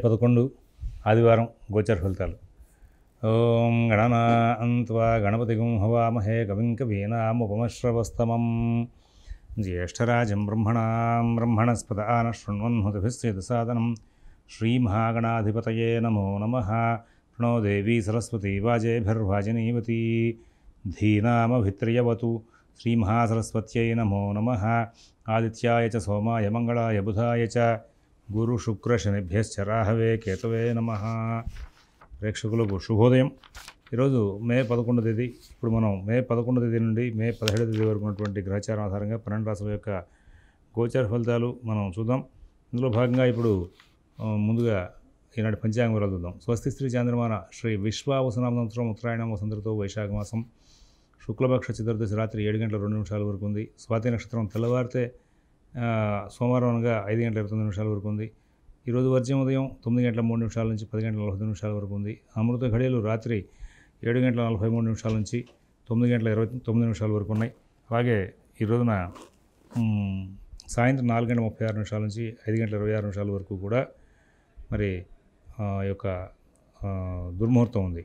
11 ఆదివారం గోచర ఫలితాలు. ఓం గణనాన్త్వా గణపతిగం హవామహే కవిం కవీనాముపమశ్రవస్తమం జ్యేష్ఠరాజం బ్రహ్మణస్పద ఆనశృణ్వన్నుతభిశ్చేదసాదనం శ్రీమహాగణాధిపతయే నమో నమః. ప్రణో దేవీ సరస్వతీ వాజేభిర్వాజినీవతీ ధీనామభిత్రియవతు. శ్రీమహాసరస్వత్యై నమో నమః. ఆదిత్యాయ చ సోమాయ మంగళాయ బుధాయ చ గురు శుక్ర శనిభ్యశ్చ రాహవే కేతవే నమః. ప్రేక్షకులకు శుభోదయం. ఈరోజు మే 11వ తేదీ. ఇప్పుడు మనం మే 11వ తేదీ నుండి మే 17వ తేదీ వరకు ఉన్నటువంటి గ్రహచారం ఆధారంగా 12 రాశుల యొక్క గోచర ఫలితాలు మనం చూద్దాం. ఇందులో భాగంగా ఇప్పుడు ముందుగా ఈనాటి పంచాంగ వివరాలు చూద్దాం. స్వస్తి శ్రీ చాంద్రమాన శ్రీ విశ్వావసునామ సంవత్సరం ఉత్తరాయణం వసంతతో వైశాఖ మాసం శుక్లపక్ష చతుర్దశి రాత్రి 7 గంటల 2 నిమిషాల వరకు ఉంది. స్వాతి నక్షత్రం తెల్లవారితే సోమవారం అనగా 5 గంటల 29 నిమిషాల వరకు ఉంది. ఈరోజు వర్జ్యం ఉదయం 9 గంటల 3 నిమిషాల నుంచి 10 గంటల 45 నిమిషాల వరకు ఉంది. అమృత ఘడియలు రాత్రి 7 గంటల 43 నిమిషాల నుంచి 9 గంటల 29 నిమిషాల వరకు ఉన్నాయి. అలాగే ఈ రోజున సాయంత్రం 4 గంటల 36 నిమిషాల నుంచి 5 గంటల 26 నిమిషాల వరకు కూడా మరి యొక్క దుర్ముహూర్తం ఉంది.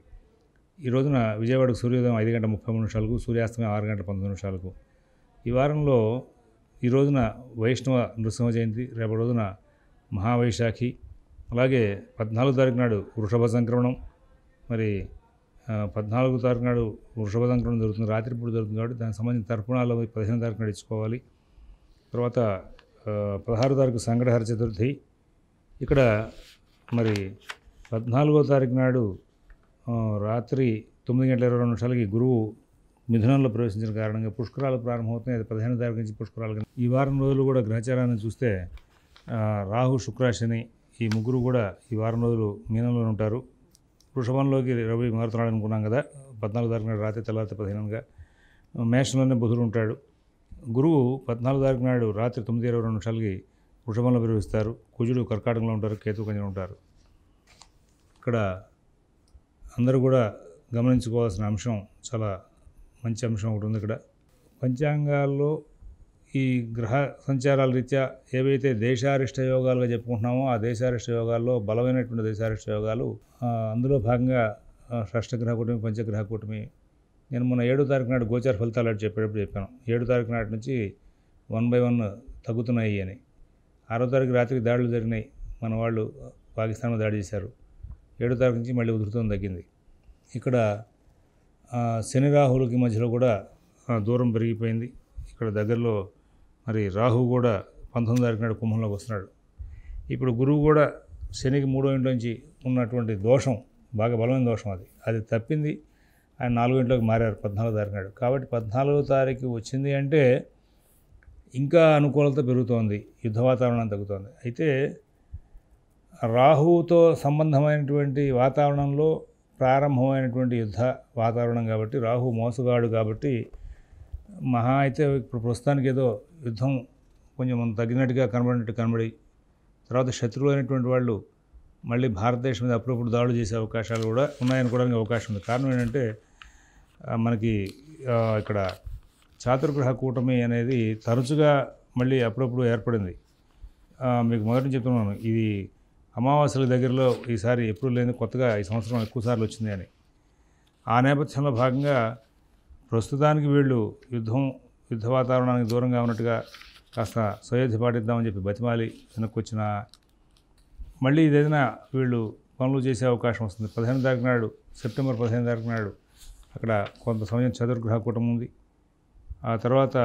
ఈ రోజున విజయవాడకు సూర్యోదయం 5 గంటల 33 నిమిషాలకు, సూర్యాస్తమయం 6 గంటల 19 నిమిషాలకు. ఈ వారంలో ఈ రోజున వైష్ణవ నృసింహ జయంతి, రేపటి రోజున మహావైశాఖి, అలాగే 14వ తారీఖు నాడు వృషభ సంక్రమణం. మరి 14వ తారీఖు నాడు వృషభ సంక్రమణం జరుగుతుంది, రాత్రిపూట జరుగుతుంది కాబట్టి దానికి సంబంధించిన తర్పణాలు 15వ తారీఖు నాడు ఇచ్చుకోవాలి. తర్వాత 16వ తారీఖు సంకటహర చతుర్థి. ఇక్కడ మరి 14వ తారీఖు నాడు రాత్రి 9 గంటల 22 నిమిషాలకి గురువు మిథునంలో ప్రవేశించిన కారణంగా పుష్కరాలు ప్రారంభమవుతున్నాయి. అది 15వ తారీఖు నుంచి పుష్కరాలు. ఈ వారం రోజులు కూడా గ్రహచారాన్ని చూస్తే రాహు, శుక్ర, శని ఈ ముగ్గురు కూడా ఈ వారం రోజులు మీనంలో ఉంటారు. వృషభంలోకి రవి మారుతున్నాడు అనుకున్నాం కదా, 14వ తారీఖు నాడు రాత్రి తెల్లారితే 15గా. మేషంలోనే బుధుడు ఉంటాడు. గురువు 14వ తారీఖు నాడు రాత్రి 9:22 నిమిషాలకి వృషభంలో ప్రవేశిస్తారు. కుజుడు కర్కాటకంలో ఉంటారు, కేతు కన్యలో ఉంటారు. ఇక్కడ అందరూ కూడా గమనించుకోవాల్సిన అంశం, చాలా మంచి అంశం ఒకటి ఉంది. ఇక్కడ పంచాంగాల్లో ఈ గ్రహ సంచారాల రీత్యా ఏవైతే దేశారిష్ట యోగాలుగా చెప్పుకుంటున్నామో ఆ దేశారిష్ట యోగాల్లో బలమైనటువంటి దేశారిష్ట యోగాలు, అందులో భాగంగా షష్టగ్రహ కూటమి, పంచగ్రహ కూటమి. నేను మొన్న 7వ తారీఖు నాడు గోచార ఫలితాలు చెప్పేటప్పుడు చెప్పాను. 7వ తారీఖు నాటి నుంచి 1 by 1 తగ్గుతున్నాయి అని. 6వ తారీఖు రాత్రికి దాడులు జరిగినాయి, మన వాళ్ళు పాకిస్తాన్ దాడి చేశారు. 7వ తారీఖు నుంచి మళ్ళీ ఉధృతం తగ్గింది. ఇక్కడ శని రాహులకి మధ్యలో కూడా దూరం పెరిగిపోయింది. ఇక్కడ దగ్గరలో మరి రాహు కూడా 19వ తారీఖు నాడు కుంభంలోకి వస్తున్నాడు. ఇప్పుడు గురువు కూడా శనికి 3వ ఇంట్లోంచి ఉన్నటువంటి దోషం, బాగా బలమైన దోషం, అది తప్పింది. ఆయన 4వ ఇంట్లోకి మారారు 14వ తారీఖు నాడు. కాబట్టి 14వ తారీఖు వచ్చింది అంటే ఇంకా అనుకూలత పెరుగుతోంది, యుద్ధ వాతావరణం తగ్గుతోంది. అయితే రాహువుతో సంబంధమైనటువంటి వాతావరణంలో ప్రారంభమైనటువంటి యుద్ధ వాతావరణం కాబట్టి, రాహు మోసగాడు కాబట్టి మహా అయితే ఇప్పుడు ప్రస్తుతానికి ఏదో యుద్ధం కొంచెం తగ్గినట్టుగా కనబడి తర్వాత శత్రువులు అయినటువంటి వాళ్ళు మళ్ళీ భారతదేశం మీద అప్పుడప్పుడు దాడులు చేసే అవకాశాలు కూడా ఉన్నాయనుకోవడానికి అవకాశం ఉంది. కారణం ఏంటంటే మనకి ఇక్కడ చాతుర్గ్రహ కూటమి అనేది తరచుగా మళ్ళీ అప్పుడప్పుడు ఏర్పడింది. మీకు మొదటి చెప్తున్నాను, ఇది అమావాస్యల దగ్గరలో ఈసారి ఎప్పుడు లేని కొత్తగా ఈ సంవత్సరం ఎక్కువసార్లు వచ్చింది అని. ఆ నేపథ్యంలో భాగంగా ప్రస్తుతానికి వీళ్ళు యుద్ధ వాతావరణానికి దూరంగా ఉన్నట్టుగా కాస్త సయోధ్య పాటిద్దామని చెప్పి బతిమాలి వెనక్కి వచ్చిన మళ్ళీ ఇదేదైనా వీళ్ళు పనులు చేసే అవకాశం వస్తుంది. 15వ తారీఖు నాడు, సెప్టెంబర్ 15వ తారీఖు నాడు అక్కడ కొంత సమయం చతుర్గ్రహ కూటమి ఉంది. ఆ తర్వాత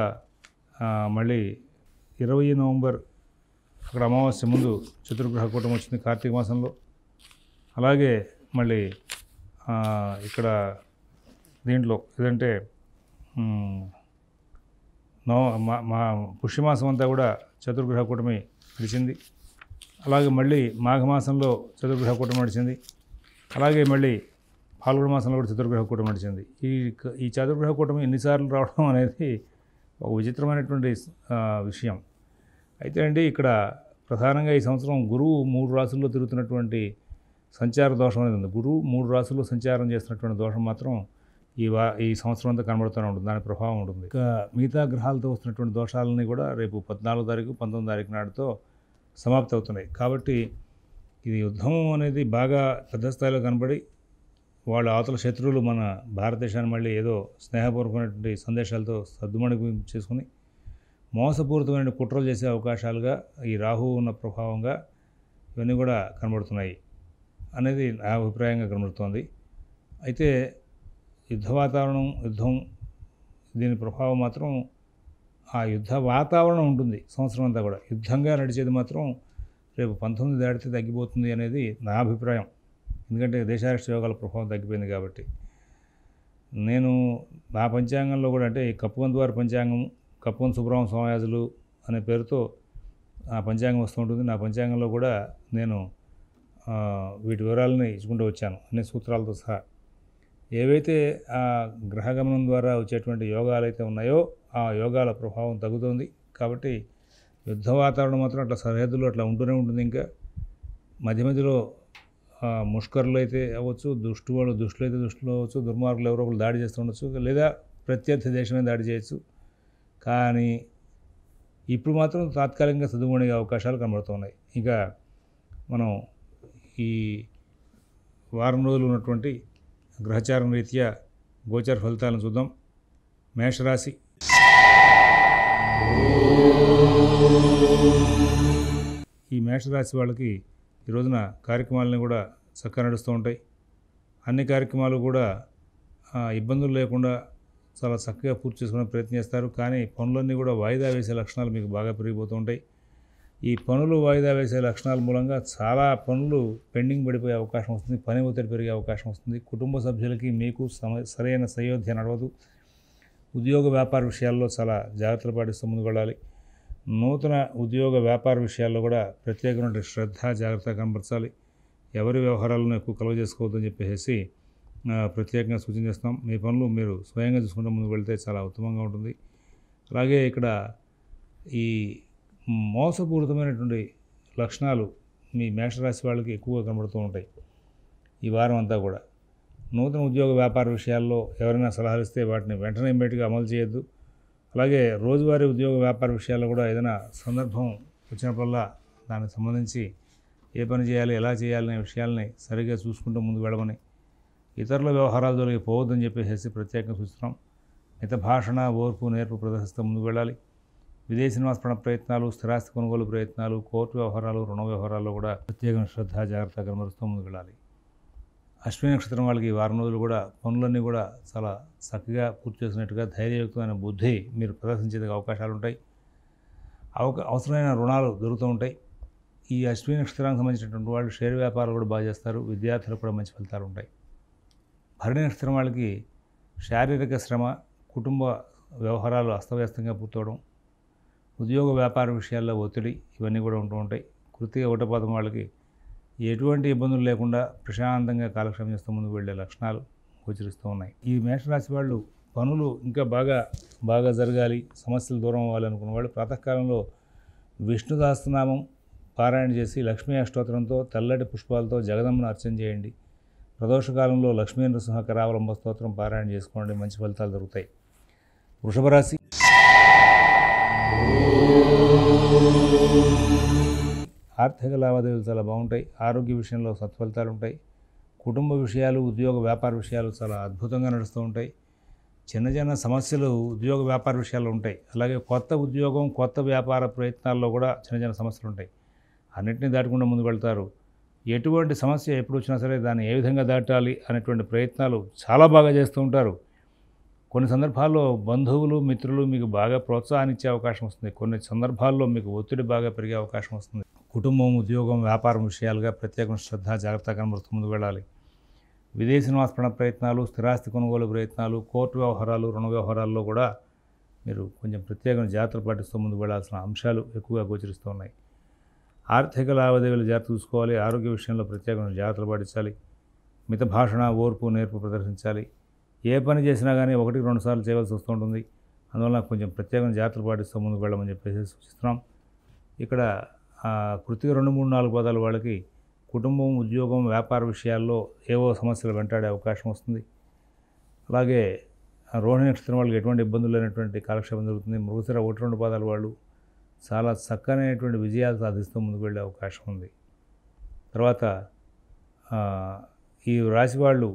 మళ్ళీ 20 నవంబర్ అక్కడ అమావాస్య ముందు చతుర్గ్రహ కూటమి వచ్చింది కార్తీక మాసంలో. అలాగే మళ్ళీ ఇక్కడ దీంట్లో ఏదంటే మా పుష్యమాసం అంతా కూడా చతుర్గ్రహ కూటమి నడిచింది. అలాగే మళ్ళీ మాఘమాసంలో చతుర్గ్రహ కూటమి నడిచింది. అలాగే మళ్ళీ ఫాల్గుణ మాసంలో కూడా చతుర్గ్రహ కూటమి నడిచింది. ఈ చతుర్గ్రహ కూటమి ఎన్నిసార్లు రావడం అనేది ఒక విచిత్రమైనటువంటి విషయం. అయితే అండి, ఇక్కడ ప్రధానంగా ఈ సంవత్సరం గురువు 3 రాసుల్లో తిరుగుతున్నటువంటి సంచార దోషం అనేది ఉంది. గురువు 3 రాసుల్లో సంచారం చేస్తున్నటువంటి దోషం మాత్రం ఈ సంవత్సరం అంతా కనబడుతూనే ఉంటుంది, దాని ప్రభావం ఉంటుంది. ఇక మిగతా గ్రహాలతో వస్తున్నటువంటి దోషాలని కూడా రేపు 14వ తారీఖు 19వ తారీఖు నాడుతో సమాప్తి అవుతున్నాయి. కాబట్టి ఇది యుద్ధం అనేది బాగా పెద్ద స్థాయిలో కనబడి వాళ్ళ అవతల శత్రువులు మన భారతదేశాన్ని మళ్ళీ ఏదో స్నేహపూర్వకమైనటువంటి సందేశాలతో సద్దుమణిగి చేసుకుని మోసపూరితమైన కుట్రలు చేసే అవకాశాలుగా ఈ రాహు ఉన్న ప్రభావంగా ఇవన్నీ కూడా కనబడుతున్నాయి అనేది నా అభిప్రాయంగా కనబడుతోంది. అయితే యుద్ధ వాతావరణం, యుద్ధం దీని ప్రభావం మాత్రం ఆ యుద్ధ వాతావరణం ఉంటుంది సంవత్సరం అంతా కూడా. యుద్ధంగా నడిచేది మాత్రం రేపు 19 దాటితే తగ్గిపోతుంది అనేది నా అభిప్రాయం. ఎందుకంటే దేశారిష్ట యోగాల ప్రభావం తగ్గిపోయింది కాబట్టి. నేను నా పంచాంగంలో కూడా అంటే ఈ కప్పువంతు వారి పంచాంగం, కప్పువంతు సుబ్రహ్మణ్య స్వామియాజులు అనే పేరుతో ఆ పంచాంగం వస్తూ ఉంటుంది. నా పంచాంగంలో కూడా నేను వీటి వివరాలని ఇచ్చుకుంటూ వచ్చాను అన్ని సూత్రాలతో సహా. ఏవైతే ఆ గ్రహగమనం ద్వారా వచ్చేటువంటి యోగాలు అయితే ఉన్నాయో ఆ యోగాల ప్రభావం తగ్గుతుంది. కాబట్టి యుద్ధ వాతావరణం మాత్రం అట్లా సరిహద్దులో అట్లా ఉంటూనే ఉంటుంది. ఇంకా మధ్య మధ్యలో ముష్కరులు అయితే అవ్వచ్చు, దుష్టులు అయితే దుష్టులు అవ్వచ్చు, దుర్మార్గులు ఎవరో ఒకరు దాడి చేస్తూ ఉండొచ్చు, లేదా ప్రత్యర్థి దేశమే దాడి చేయొచ్చు. కానీ ఇప్పుడు మాత్రం తాత్కాలికంగా సద్దుమణిగే అవకాశాలు కనబడుతున్నాయి. ఇక మనం ఈ వారం రోజులు ఉన్నటువంటి గ్రహచారం రీత్యా గోచర ఫలితాలను చూద్దాం. మేషరాశి. ఈ మేషరాశి వాళ్ళకి ఈ రోజున కార్యక్రమాలని కూడా చక్కగా నడుస్తూ ఉంటాయి. అన్ని కార్యక్రమాలు కూడా ఇబ్బందులు లేకుండా చాలా చక్కగా పూర్తి చేసుకునే ప్రయత్నం చేస్తారు. కానీ పనులన్నీ కూడా వాయిదా వేసే లక్షణాలు మీకు బాగా పెరిగిపోతూ ఉంటాయి. ఈ పనులు వాయిదా వేసే లక్షణాల మూలంగా చాలా పనులు పెండింగ్ పడిపోయే అవకాశం వస్తుంది. పని ఒత్తిడి పెరిగే అవకాశం వస్తుంది. కుటుంబ సభ్యులకి మీకు సరైన సయోధ్య నడవదు. ఉద్యోగ వ్యాపార విషయాల్లో చాలా జాగ్రత్తలు పాటిస్తూ ముందుకు వెళ్ళాలి. నూతన ఉద్యోగ వ్యాపార విషయాల్లో కూడా ప్రత్యేకమైన శ్రద్ధ, జాగ్రత్త కనబరచాలి. ఎవరి వ్యవహారాలను ఎక్కువ కలువ చేసుకోవద్దని చెప్పేసి ప్రత్యేకంగా సూచన చేస్తాం. మీ పనులు మీరు స్వయంగా చూసుకుంటూ ముందుకు వెళ్తే చాలా ఉత్తమంగా ఉంటుంది. అలాగే ఇక్కడ ఈ మోసపూరితమైనటువంటి లక్షణాలు మీ మేషరాశి వాళ్ళకి ఎక్కువగా కనబడుతూ ఉంటాయి ఈ వారం అంతా కూడా. నూతన ఉద్యోగ వ్యాపార విషయాల్లో ఎవరైనా సలహాలు ఇస్తే వాటిని వెంటనే ఇమ్మీడియట్గా అమలు చేయొద్దు. అలాగే రోజువారీ ఉద్యోగ వ్యాపార విషయాల్లో కూడా ఏదైనా సందర్భం వచ్చినప్పుడల్లా దానికి సంబంధించి ఏ పని చేయాలి, ఎలా చేయాలనే విషయాలని సరిగ్గా చూసుకుంటూ ముందుకు వెళ్ళమని, ఇతరుల వ్యవహారాల జోలికి పోవద్దని చెప్పేసి ప్రత్యేకంగా సూచిస్తున్నాం. మిత భాషణ, ఓర్పు, నేర్పు ప్రదర్శిస్తూ ముందుకు వెళ్ళాలి. విదేశీ నివాస ప్రయత్నాలు, స్థిరాస్తి కొనుగోలు ప్రయత్నాలు, కోర్టు వ్యవహారాలు, రుణ వ్యవహారాల్లో కూడా ప్రత్యేకమైన శ్రద్ధ, జాగ్రత్త కనబరుస్తూ ముందుకు వెళ్ళాలి. అశ్విని నక్షత్రం వాళ్ళకి ఈ వారం రోజులు కూడా పనులన్నీ కూడా చాలా చక్కగా పూర్తి చేసినట్టుగా ధైర్యయుక్తమైన బుద్ధి మీరు ప్రదర్శించేందుకు అవకాశాలు ఉంటాయి. అవసరమైన రుణాలు దొరుకుతూ ఉంటాయి. ఈ అశ్విని నక్షత్రానికి సంబంధించినటువంటి వాళ్ళు షేర్ వ్యాపారాలు కూడా బాగా చేస్తారు. విద్యార్థులకు కూడా మంచి ఫలితాలు ఉంటాయి. భరణి నక్షత్రం వాళ్ళకి శారీరక శ్రమ, కుటుంబ వ్యవహారాలు అస్తవ్యస్తంగా పూర్తవడం, ఉద్యోగ వ్యాపార విషయాల్లో ఒత్తిడి ఇవన్నీ కూడా ఉంటూ ఉంటాయి. కృతిక ఒకటపాదం వాళ్ళకి ఎటువంటి ఇబ్బందులు లేకుండా ప్రశాంతంగా కాలక్షేపం చేస్తూ ముందుకు వెళ్ళే లక్షణాలు గోచరిస్తూ ఉన్నాయి. ఈ మేషరాశి వాళ్ళు పనులు ఇంకా బాగా జరగాలి, సమస్యలు దూరం అవ్వాలి అనుకున్న వాళ్ళు ప్రాతకాలంలో విష్ణు సహస్రనామం పారాయణ చేసి లక్ష్మీ అష్టోత్తరంతో తెల్లటి పుష్పాలతో జగదమ్మను అర్చన చేయండి. ప్రదోషకాలంలో లక్ష్మీ నృసింహ కరావలంబ స్తోత్రం పారాయణ చేసుకోండి. మంచి ఫలితాలు దొరుకుతాయి. వృషభ రాశి. ఆర్థిక లావాదేవీలు చాలా బాగుంటాయి. ఆరోగ్య విషయంలో సత్ఫలితాలు ఉంటాయి. కుటుంబ విషయాలు, ఉద్యోగ వ్యాపార విషయాలు చాలా అద్భుతంగా నడుస్తూ ఉంటాయి. చిన్న సమస్యలు ఉద్యోగ వ్యాపార విషయాల్లో ఉంటాయి. అలాగే కొత్త ఉద్యోగం, కొత్త వ్యాపార ప్రయత్నాల్లో కూడా చిన్న సమస్యలు ఉంటాయి. అన్నింటినీ దాటకుండా ముందుకు వెళ్తారు. ఎటువంటి సమస్య ఎప్పుడు వచ్చినా సరే దాన్ని ఏ విధంగా దాటాలి అనేటువంటి ప్రయత్నాలు చాలా బాగా చేస్తూ ఉంటారు. కొన్ని సందర్భాల్లో బంధువులు, మిత్రులు మీకు బాగా ప్రోత్సాహాన్నిచ్చే అవకాశం వస్తుంది. కొన్ని సందర్భాల్లో మీకు ఒత్తిడి బాగా పెరిగే అవకాశం వస్తుంది. కుటుంబం, ఉద్యోగం, వ్యాపారం విషయాలుగా ప్రత్యేకమైన శ్రద్ధ, జాగ్రత్త కనబరుస్తూ ముందుకు వెళ్ళాలి. విదేశీ నివాస ప్రయత్నాలు, స్థిరాస్తి కొనుగోలు ప్రయత్నాలు, కోర్టు వ్యవహారాలు, రుణ వ్యవహారాల్లో కూడా మీరు కొంచెం ప్రత్యేకమైన జాగ్రత్తలు పాటిస్తూ ముందుకు వెళ్ళాల్సిన అంశాలు ఎక్కువగా గోచరిస్తూ ఉన్నాయి. ఆర్థిక లావాదేవీలు జాగ్రత్త చూసుకోవాలి. ఆరోగ్య విషయంలో ప్రత్యేకమైన జాగ్రత్తలు పాటించాలి. మిత భాషణ, ఓర్పు, నేర్పు ప్రదర్శించాలి. ఏ పని చేసినా కానీ 1-2 సార్లు చేయవలసి వస్తూ ఉంటుంది. అందువల్ల కొంచెం ప్రత్యేకమైన జాగ్రత్తలు పాటిస్తూ ముందుకు వెళ్ళమని చెప్పేసి సూచిస్తున్నాం. ఇక్కడ కృతిక 2, 3, 4 పదాల వాళ్ళకి కుటుంబం, ఉద్యోగం, వ్యాపార విషయాల్లో ఏవో సమస్యలు వెంటాడే అవకాశం వస్తుంది. అలాగే రోహిణి నక్షత్రం వాళ్ళకి ఎటువంటి ఇబ్బందులు లేనటువంటి కాలక్షేపం జరుగుతుంది. మృగశిర 1, 2 పదాల వాళ్ళు చాలా చక్కనైనటువంటి విజయాలు సాధిస్తూ ముందుకు వెళ్ళే అవకాశం ఉంది. తర్వాత ఈ రాశి వాళ్ళు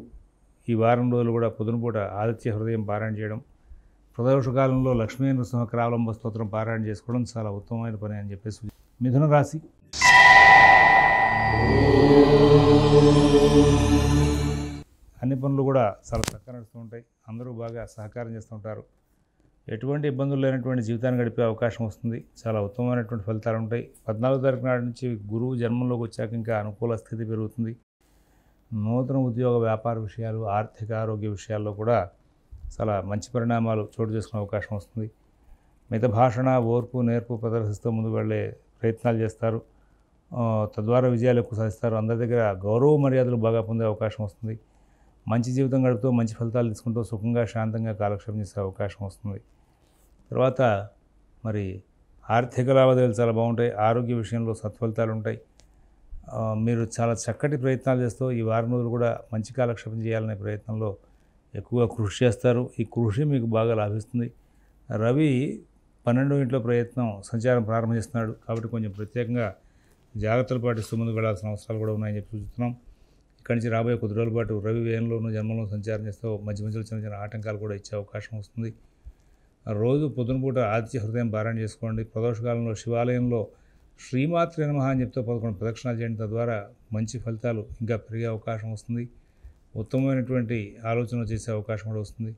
ఈ వారం రోజులు కూడా పొద్దునపూట ఆదిత్య హృదయం పారాయణ చేయడం, ప్రదోష కాలంలో లక్ష్మీ నృసింహకరావలంబ స్తోత్రం పారాయణ చేసుకోవడం చాలా ఉత్తమమైన పని అని చెప్పేసి. మిథున రాశి. అన్ని పనులు కూడా చాలా చక్కగా నడుస్తూ ఉంటాయి. అందరూ బాగా సహకారం చేస్తూ ఉంటారు. ఎటువంటి ఇబ్బందులు లేనటువంటి జీవితాన్ని గడిపే అవకాశం వస్తుంది. చాలా ఉత్తమమైనటువంటి ఫలితాలు ఉంటాయి. 14వ తారీఖు నాటి నుంచి గురువు జన్మంలోకి వచ్చాక ఇంకా అనుకూల స్థితి పెరుగుతుంది. నూతన ఉద్యోగ వ్యాపార విషయాలు, ఆర్థిక ఆరోగ్య విషయాల్లో కూడా చాలా మంచి పరిణామాలు చోటు చేసుకునే అవకాశం వస్తుంది. మిత భాషణ, ఓర్పు, నేర్పు ప్రదర్శిస్తూ ముందుకు వెళ్ళే ప్రయత్నాలు చేస్తారు. తద్వారా విజయాలు ఎక్కువ సాధిస్తారు. అందరి దగ్గర గౌరవ మర్యాదలు బాగా పొందే అవకాశం వస్తుంది. మంచి జీవితం గడుపుతూ మంచి ఫలితాలు తీసుకుంటూ సుఖంగా శాంతంగా కాలక్షేపం చేసే అవకాశం వస్తుంది. తర్వాత మరి ఆర్థిక లావాదేవీలు చాలా బాగుంటాయి. ఆరోగ్య విషయంలో సత్ఫలితాలు ఉంటాయి. మీరు చాలా చక్కటి ప్రయత్నాలు చేస్తూ ఈ వారం రోజులు కూడా మంచి కాలక్షేపం చేయాలనే ప్రయత్నంలో ఎక్కువగా కృషి చేస్తారు. ఈ కృషి మీకు బాగా లాభిస్తుంది. రవి 12వ ఇంట్లో సంచారం ప్రారంభిస్తున్నాడు. కాబట్టి కొంచెం ప్రత్యేకంగా జాగ్రత్తలు పాటిస్తూ ముందుకు వెళ్ళాల్సిన అవసరాలు కూడా ఉన్నాయని చెప్పి చూస్తున్నాం. ఇక్కడి నుంచి రాబోయే కొద్ది రోజుల పాటు రవి వ్యయంలోనూ జన్మంలో సంచారం చేస్తూ మధ్య మధ్యలో చిన్న చిన్న ఆటంకాలు కూడా ఇచ్చే అవకాశం వస్తుంది. రోజు పొద్దునపూట ఆదిత్య హృదయం పారాయణ చేసుకోండి. ప్రదోషకాలంలో శివాలయంలో శ్రీమాత్రే నమః అని చెప్తూ 11 ప్రదక్షిణాలు చేయండి. తద్వారా మంచి ఫలితాలు ఇంకా పెరిగే అవకాశం వస్తుంది. ఉత్తమమైనటువంటి ఆలోచనలు చేసే అవకాశం కూడా వస్తుంది.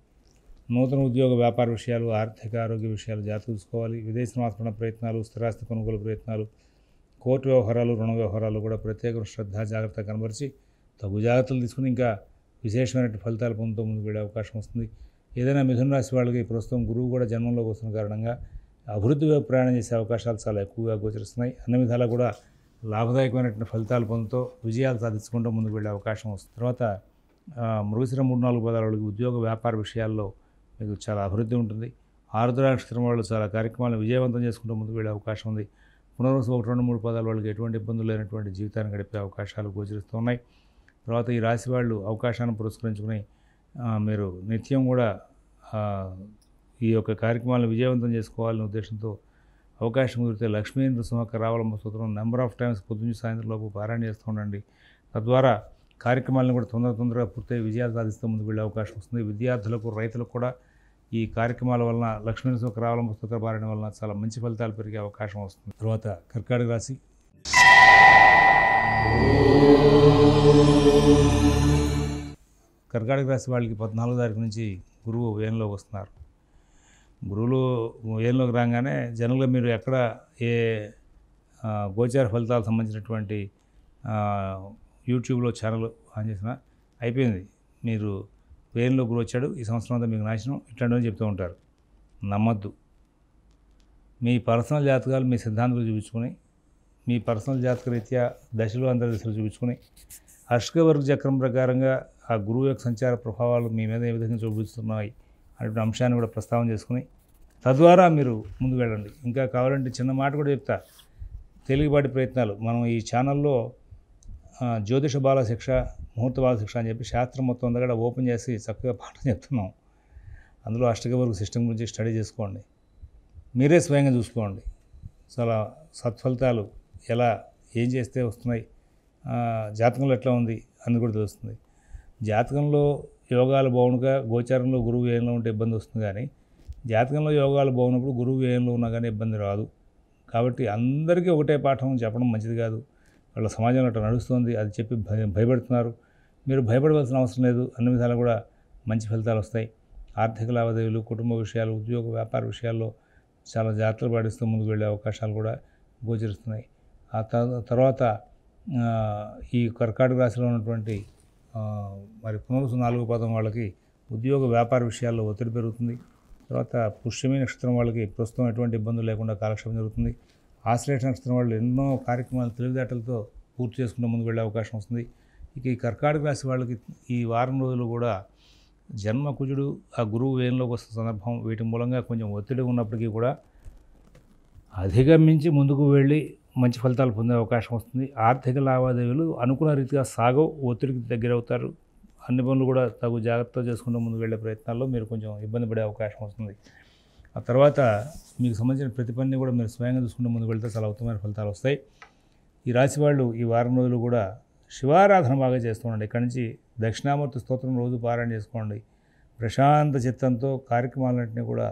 నూతన ఉద్యోగ వ్యాపార విషయాలు, ఆర్థిక ఆరోగ్య విషయాలు జాగ్రత్త చూసుకోవాలి. విదేశ నివాస ప్రయత్నాలు, స్థిరాస్తి కొనుగోలు ప్రయత్నాలు, కోర్టు వ్యవహారాలు, రుణ వ్యవహారాలు కూడా ప్రత్యేక శ్రద్ధ జాగ్రత్త కనబరిచి తగు జాగ్రత్తలు తీసుకుని ఇంకా విశేషమైన ఫలితాలు పొందుతూ ముందుకు వెళ్ళే అవకాశం వస్తుంది. ఏదైనా మిథున రాశి వాళ్ళకి ప్రస్తుతం గురువు కూడా జన్మంలోకి వస్తున్న కారణంగా అభివృద్ధి వైపు ప్రయాణం చేసే అవకాశాలు చాలా ఎక్కువగా గోచరిస్తున్నాయి. అన్ని విధాలా కూడా లాభదాయకమైనటువంటి ఫలితాలు పొందుతూ విజయాలు సాధించుకుంటూ ముందుకు వెళ్ళే అవకాశం వస్తుంది. తర్వాత మృగశిర 3-4 పాదాల వాళ్ళకి ఉద్యోగ వ్యాపార విషయాల్లో మీకు చాలా అభివృద్ధి ఉంటుంది. ఆరుద్ర నక్షత్రం వాళ్ళు చాలా కార్యక్రమాలను విజయవంతం చేసుకుంటూ ముందుకు వెళ్ళే అవకాశం ఉంది. పునర్వసు 1-2-3 పాదాల వాళ్ళకి ఎటువంటి ఇబ్బందులు లేనటువంటి జీవితాన్ని గడిపే అవకాశాలు గోచరిస్తూ ఉన్నాయి. తర్వాత ఈ రాశి వాళ్ళు అవకాశాన్ని పురస్కరించుకుని మీరు నిత్యం కూడా ఈ యొక్క కార్యక్రమాలను విజయవంతం చేసుకోవాలనే ఉద్దేశంతో అవకాశం కుదిరితే లక్ష్మీ నృసింహకరావలంబ స్తోత్రం నెంబర్ ఆఫ్ టైమ్స్ పొద్దున్న సాయంత్రం లోపు పారాయణ చేస్తూ ఉండండి. తద్వారా కార్యక్రమాలను కూడా తొందరగా పూర్తయి విజయాలు సాధిస్తూ ముందుకు వెళ్ళే అవకాశం వస్తుంది. విద్యార్థులకు, రైతులకు కూడా ఈ కార్యక్రమాల వలన లక్ష్మీ నృసింహకరావలంబ స్తోత్ర పారాయణ వలన చాలా మంచి ఫలితాలు పెరిగే అవకాశం వస్తుంది. తర్వాత కర్కాటక రాశి. కర్కాటక రాశి వాళ్ళకి 14వ తారీఖు నుంచి గురువు వ్యయంలోకి వస్తున్నారు. గురువులు వ్యయంలోకి రాగానే జనరల్గా మీరు ఎక్కడ ఏ గోచార ఫలితాలకు సంబంధించినటువంటి యూట్యూబ్లో ఛానల్ ఆన్ చేసినా అయిపోయింది. మీరు వ్యయంలో గురువు వచ్చాడు, ఈ సంవత్సరం అంతా మీకు నాశనం, ఇట్లాంటివని చెప్తూ ఉంటారు. నమ్మద్దు. మీ పర్సనల్ జాతకాలు మీ సిద్ధాంతాలు చూపించుకొని, మీ పర్సనల్ జాతక రీత్యా దశలు అంతర్దశలు చూపించుకొని, అష్టవర్గ చక్రం ప్రకారంగా ఆ గురువు యొక్క సంచార ప్రభావాలు మీ మీద ఏ విధంగా చూపిస్తున్నాయి అనే అంశాన్ని కూడా ప్రస్తావన చేసుకుని తద్వారా మీరు ముందుకు వెళ్ళండి. ఇంకా కావాలంటే చిన్న మాట కూడా చెప్తా, తేలికపాటి ప్రయత్నాలు మనం ఈ ఛానల్లో జ్యోతిష బాల శిక్ష, ముహూర్త బాల శిక్ష అని చెప్పి శాస్త్రం మొత్తం అంతా కూడా ఓపెన్ చేసి చక్కగా పాఠం చెప్తున్నాం. అందులో అష్టవర్గ సిస్టమ్ గురించి స్టడీ చేసుకోండి, మీరే స్వయంగా చూసుకోండి. చాలా సత్ఫలితాలు ఎలా ఏం చేస్తే వస్తున్నాయి, జాతకంలో ఎట్లా ఉంది అని కూడా తెలుస్తుంది. జాతకంలో యోగాలు బాగుండగా గోచారంలో గురువు వ్యయంలో ఉంటే ఇబ్బంది వస్తుంది, కానీ జాతకంలో యోగాలు బాగున్నప్పుడు గురువు వ్యయంలో ఉన్నా కానీ ఇబ్బంది రాదు. కాబట్టి అందరికీ ఒకటే పాఠం చెప్పడం మంచిది కాదు. వాళ్ళ సమాజంలో అట్లా నడుస్తుంది, అది చెప్పి భయపడుతున్నారు. మీరు భయపడవలసిన అవసరం లేదు. అన్ని విధాలు కూడా మంచి ఫలితాలు వస్తాయి. ఆర్థిక లావాదేవీలు, కుటుంబ విషయాలు, ఉద్యోగ వ్యాపార విషయాల్లో చాలా జాగ్రత్తలు పాటిస్తూ ముందుకు వెళ్ళే అవకాశాలు కూడా గోచరిస్తున్నాయి. ఆ తర్వాత ఈ కర్కాటక రాశిలో ఉన్నటువంటి మరి పునర్వసు 4వ పాదం వాళ్ళకి ఉద్యోగ వ్యాపార విషయాల్లో ఒత్తిడి పెరుగుతుంది. తర్వాత పుష్యమి నక్షత్రం వాళ్ళకి ప్రస్తుతం ఎటువంటి ఇబ్బందులు లేకుండా కాలక్షేపం జరుగుతుంది. ఆశ్లేష నక్షత్రం వాళ్ళు ఎన్నో కార్యక్రమాలు తెలివితేటలతో పూర్తి చేసుకుంటూ ముందుకు వెళ్ళే అవకాశం వస్తుంది. ఇక ఈ కర్కాటక రాశి వాళ్ళకి ఈ వారం రోజులు కూడా జన్మ కుజుడు ఆ గురువు వ్యయంలోకి వస్తున్న సందర్భం, వీటి మూలంగా కొంచెం ఒత్తిడి ఉన్నప్పటికీ కూడా అధిగమించి ముందుకు వెళ్ళి మంచి ఫలితాలు పొందే అవకాశం వస్తుంది. ఆర్థిక లావాదేవీలు అనుకున్న రీతిగా సాగవు, ఒత్తిడికి దగ్గరవుతారు. అన్ని పనులు కూడా తగు జాగ్రత్తగా చేసుకుంటూ ముందుకు వెళ్ళే ప్రయత్నాల్లో మీరు కొంచెం ఇబ్బంది పడే అవకాశం వస్తుంది. ఆ తర్వాత మీకు సంబంధించిన ప్రతి పనిని కూడా మీరు స్వయంగా చూసుకుంటూ ముందుకు వెళ్తే చాలా ఉత్తమమైన ఫలితాలు వస్తాయి. ఈ రాశి వాళ్ళు ఈ వారం రోజులు కూడా శివారాధన బాగా చేస్తూ ఉండండి. ఇక్కడి నుంచి దక్షిణామూర్తి స్తోత్రం రోజు పారాయణ చేసుకోండి. ప్రశాంత చిత్తంతో కార్యక్రమాలన్నింటినీ కూడా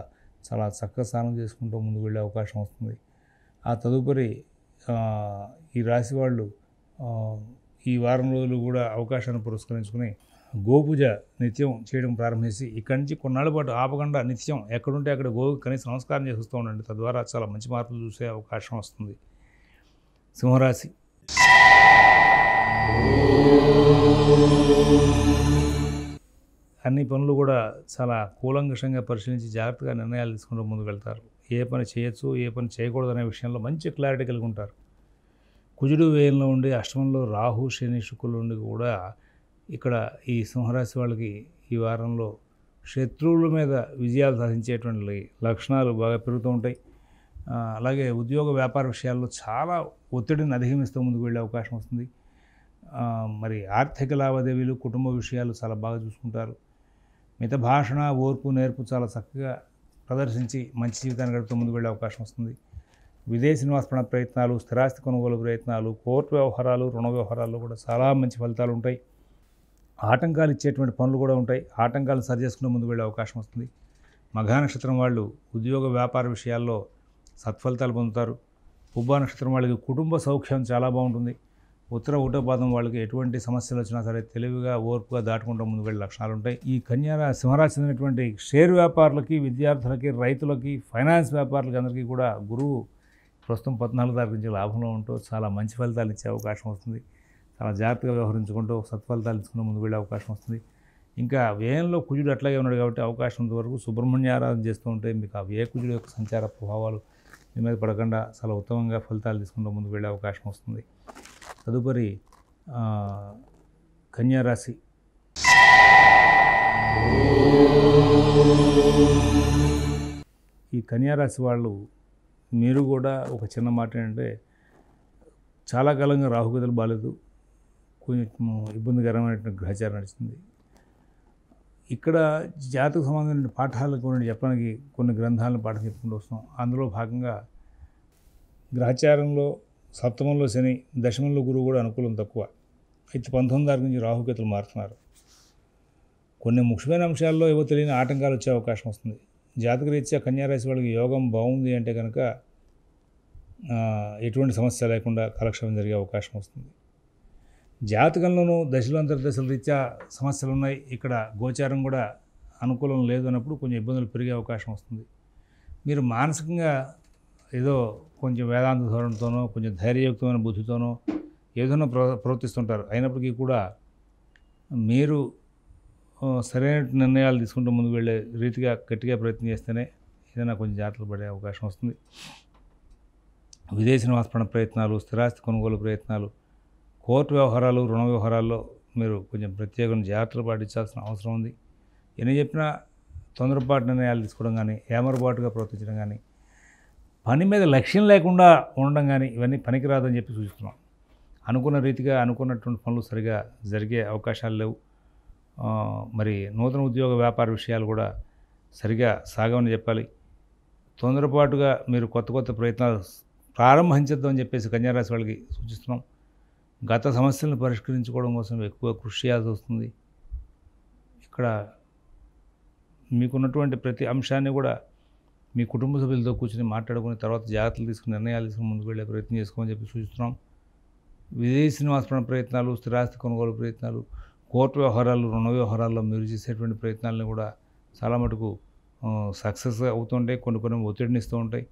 చాలా చక్కగా స్నానం చేసుకుంటూ ముందుకు వెళ్ళే అవకాశం వస్తుంది. ఆ తదుపరి ఈ రాశి వాళ్ళు ఈ వారం రోజులు కూడా అవకాశాన్ని పురస్కరించుకుని గోపూజ నిత్యం చేయడం ప్రారంభించి ఇక్కడి నుంచి కొన్నాళ్ళ పాటు ఆపకుండా నిత్యం ఎక్కడుంటే అక్కడ గోవుకి కనీసం నమస్కారం చేస్తూ ఉండండి. తద్వారా చాలా మంచి మార్పులు చూసే అవకాశం వస్తుంది. సింహరాశి. అన్ని పనులు కూడా చాలా కూలంకషంగా పరిశీలించి జాగ్రత్తగా నిర్ణయాలు తీసుకుంటూ ముందుకు వెళ్తారు. ఏ పని చేయొచ్చు, ఏ పని చేయకూడదు అనే విషయంలో మంచి క్లారిటీ కలిగి ఉంటారు. కుజుడు వ్యయంలో ఉండి అష్టమంలో రాహు శని శుక్రులు ఉండి కూడా ఇక్కడ ఈ సింహరాశి వాళ్ళకి ఈ వారంలో శత్రువుల మీద విజయాలు సాధించేటువంటి లక్షణాలు బాగా పెరుగుతూ ఉంటాయి. అలాగే ఉద్యోగ వ్యాపార విషయాల్లో చాలా ఒత్తిడిని అధిగమిస్తూ ముందుకు వెళ్ళే అవకాశం వస్తుంది. మరి ఆర్థిక లావాదేవీలు, కుటుంబ విషయాలు చాలా బాగా చూసుకుంటారు. మిత భాషణ, ఓర్పు, నేర్పు చాలా చక్కగా ప్రదర్శించి మంచి జీవితాన్ని గడుపుతూ ముందుకు వెళ్ళే అవకాశం వస్తుంది. విదేశీ నివాస ప్రయత్నాలు, స్థిరాస్తి కొనుగోలు ప్రయత్నాలు, కోర్టు వ్యవహారాలు, రుణ వ్యవహారాల్లో కూడా చాలా మంచి ఫలితాలు ఉంటాయి. ఆటంకాలు ఇచ్చేటువంటి పనులు కూడా ఉంటాయి. ఆటంకాలను సరి చేసుకుని ముందుకు వెళ్ళే అవకాశం వస్తుంది. మఘా నక్షత్రం వాళ్ళు ఉద్యోగ వ్యాపార విషయాల్లో సత్ఫలితాలు పొందుతారు. పుబ్బా నక్షత్రం వాళ్ళకి కుటుంబ సౌఖ్యం చాలా బాగుంటుంది. ఉత్తర ఒకటో పాదం వాళ్ళకి ఎటువంటి సమస్యలు వచ్చినా సరే తెలివిగా, ఓర్పుగా దాటుకుంటూ ముందుకు వెళ్ళే లక్షణాలు ఉంటాయి. ఈ సింహరాశి చెందినటువంటి షేర్ వ్యాపారులకి, విద్యార్థులకి, రైతులకి, ఫైనాన్స్ వ్యాపారులకి అందరికీ కూడా గురువు ప్రస్తుతం 14 తారీఖు నుంచి లాభంలో ఉంటూ చాలా మంచి ఫలితాలు ఇచ్చే అవకాశం వస్తుంది. చాలా జాగ్రత్తగా వ్యవహరించుకుంటూ సత్ఫలితాలు ఇచ్చుకుంటూ ముందుకు వెళ్ళే అవకాశం వస్తుంది. ఇంకా వ్యయంలో కుజుడు అట్లాగే ఉన్నాడు కాబట్టి అవకాశం వరకు సుబ్రహ్మణ్య ఆరాధన చేస్తూ ఉంటే మీకు ఆ వ్యయ కుజుడు యొక్క సంచార ప్రభావాలు మీ మీద పడకుండా చాలా ఉత్తమంగా ఫలితాలు తీసుకుంటూ ముందుకు వెళ్ళే అవకాశం వస్తుంది. తదుపరి కన్యారాశి. ఈ కన్యారాశి వాళ్ళు మీరు కూడా ఒక చిన్న మాట ఏంటంటే చాలా కాలంగా రాహుగతులు బాలేదు, కొంచెం ఇబ్బందికరమైనటువంటి గ్రహచారం నడుస్తుంది. ఇక్కడ జాతక సంబంధమైన పాఠాలు కొన్ని చెప్పడానికి కొన్ని గ్రంథాలను పాఠం చెప్పుకుంటూ వస్తాం. అందులో భాగంగా గ్రహచారంలో సప్తమంలో శని, దశమంలో గురువు కూడా అనుకూలం తక్కువ. అయితే 19 తారీఖు నుంచి రాహుకేతులు మారుతున్నారు. కొన్ని ముఖ్యమైన అంశాల్లో ఏవో తెలియని ఆటంకాలు వచ్చే అవకాశం వస్తుంది. జాతకరీత్యా కన్యారాశి వాళ్ళకి యోగం బాగుంది అంటే కనుక ఎటువంటి సమస్య లేకుండా కాలక్షేపం జరిగే అవకాశం వస్తుంది. జాతకంలోనూ దశలు అంతర్దశల రీత్యా సమస్యలు ఉన్నాయి. ఇక్కడ గోచారం కూడా అనుకూలం లేదు అన్నప్పుడు కొంచెం ఇబ్బందులు పెరిగే అవకాశం వస్తుంది. మీరు మానసికంగా ఏదో కొంచెం వేదాంత ధోరణితోనో, కొంచెం ధైర్యయుక్తమైన బుద్ధితోనో ఏదైనా ప్రవర్తిస్తుంటారు. అయినప్పటికీ కూడా మీరు సరైన నిర్ణయాలు తీసుకుంటూ ముందుకు వెళ్ళే రీతిగా గట్టిగా ప్రయత్నం చేస్తేనే ఏదైనా కొంచెం జాగ్రత్తలు పడే అవకాశం వస్తుంది. విదేశీ నివాస ప్రయత్నాలు, స్థిరాస్తి కొనుగోలు ప్రయత్నాలు, కోర్టు వ్యవహారాలు, రుణ వ్యవహారాల్లో మీరు కొంచెం ప్రత్యేకమైన జాగ్రత్తలు పాటించాల్సిన అవసరం ఉంది. ఎన్ని చెప్పినా తొందరపాటు నిర్ణయాలు తీసుకోవడం కానీ, ఏమరపాటుగా ప్రవర్తించడం కానీ, పని మీద లక్ష్యం లేకుండా ఉండడం కానీ ఇవన్నీ పనికిరాదని చెప్పి సూచిస్తున్నాం. అనుకున్న రీతిగా అనుకున్నటువంటి పనులు సరిగా జరిగే అవకాశాలు లేవు. మరి నూతన ఉద్యోగ వ్యాపార విషయాలు కూడా సరిగా సాగవని చెప్పాలి. తొందరపాటుగా మీరు కొత్త ప్రయత్నాలు ప్రారంభించద్దని చెప్పేసి కన్యారాశి వాళ్ళకి సూచిస్తున్నాం. గత సమస్యలను పరిష్కరించుకోవడం కోసం ఎక్కువ కృషి చేయాల్సి వస్తుంది. ఇక్కడ మీకున్నటువంటి ప్రతి అంశాన్ని కూడా మీ కుటుంబ సభ్యులతో కూర్చొని మాట్లాడుకుని తర్వాత జాగ్రత్తలు తీసుకుని నిర్ణయాలు తీసుకుని ముందుకు వెళ్ళే ప్రయత్నం చేసుకోమని చెప్పి సూచిస్తున్నాం. విదేశీ నివాస ప్రయత్నాలు, స్థిరాస్తి కొనుగోలు ప్రయత్నాలు, కోర్టు వ్యవహారాలు, రుణ వ్యవహారాల్లో మీరు చేసేటువంటి ప్రయత్నాలను కూడా చాలా మటుకు సక్సెస్ అవుతుంటాయి. కొన్ని ఒత్తిడినిస్తూ ఉంటాయి.